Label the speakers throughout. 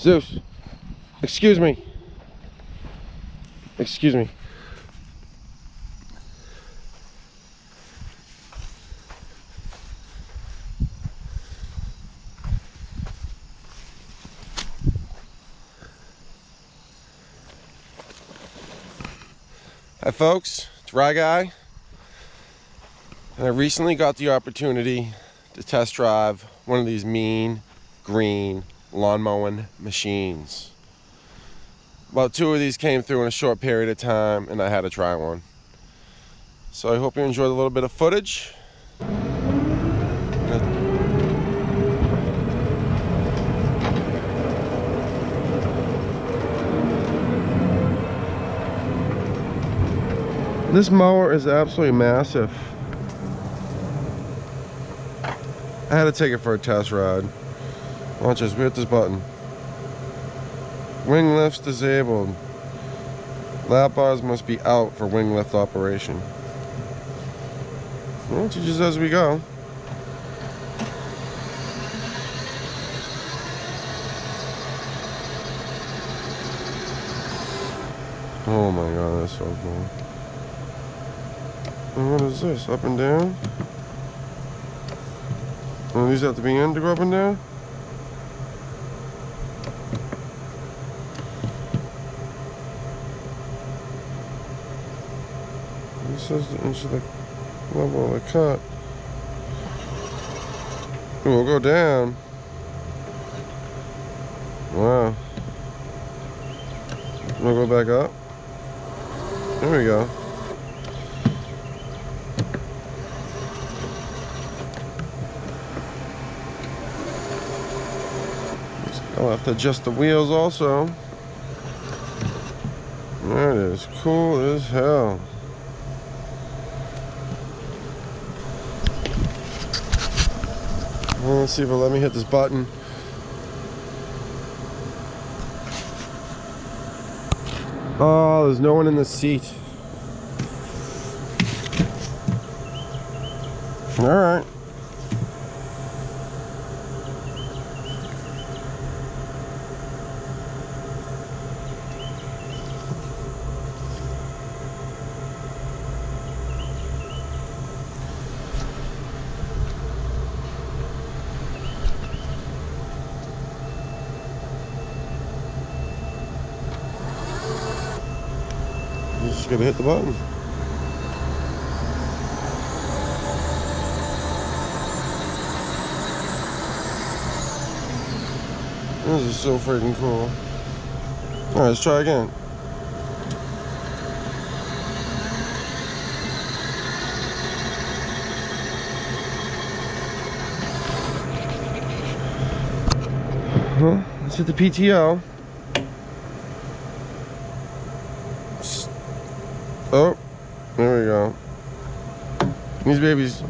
Speaker 1: Zeus, excuse me. Excuse me. Hi folks, it's Rye Guy, and I recently got the opportunity to test drive one of these mean green lawn mowing machines. About 2 of these came through in a short period of time, and I had to try one. So I hope you enjoyed a little bit of footage. This mower is absolutely massive. I had to take it for a test ride. Watch this, we hit this button. Wing lifts disabled. Lap bars must be out for wing lift operation. Well, it teaches as we go. Oh my god, that's so cool. And what is this? Up and down? Oh, these have to be in to go up and down? This says the inch of the level of the cut. Ooh, we'll go down. Wow. We'll go back up. There we go. I'll have to adjust the wheels also. That is cool as hell. Well, let's see if it'll let me hit this button. Oh, there's no one in the seat. All right. Just gonna hit the button. This is so freaking cool. Alright, let's try again. Let's hit the PTO. Oh, there we go. These babies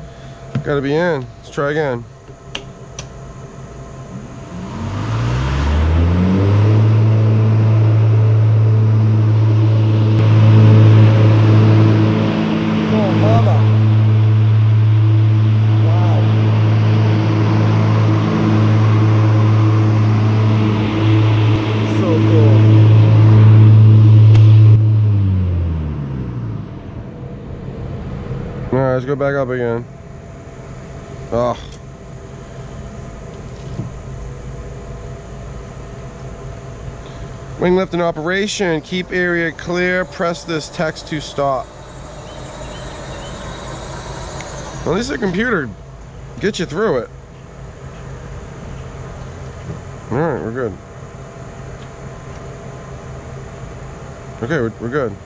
Speaker 1: gotta be in. Let's try again. Oh, mama. Wow. So cool. Alright, let's go back up again. Oh. Wing lift in operation. Keep area clear. Press this text to stop. Well, at least the computer gets you through it. Alright, we're good. Okay, we're good.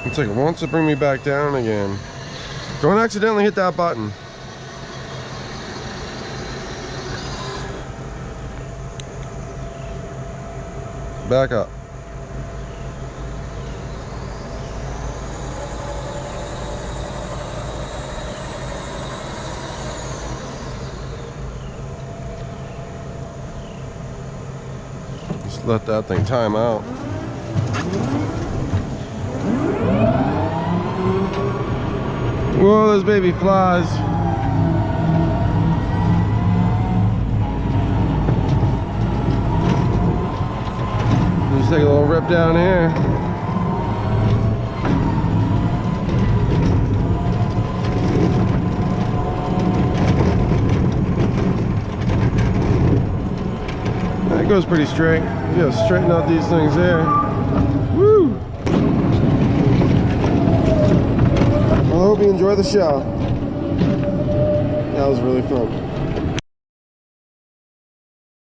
Speaker 1: It's like it wants to bring me back down again. Don't accidentally hit that button. Back up. let that thing time out. Whoa, those baby flies. Just take a little rip down here. That goes pretty straight. You gotta straighten out these things there. Woo! Well, I hope you enjoy the show. That was really fun.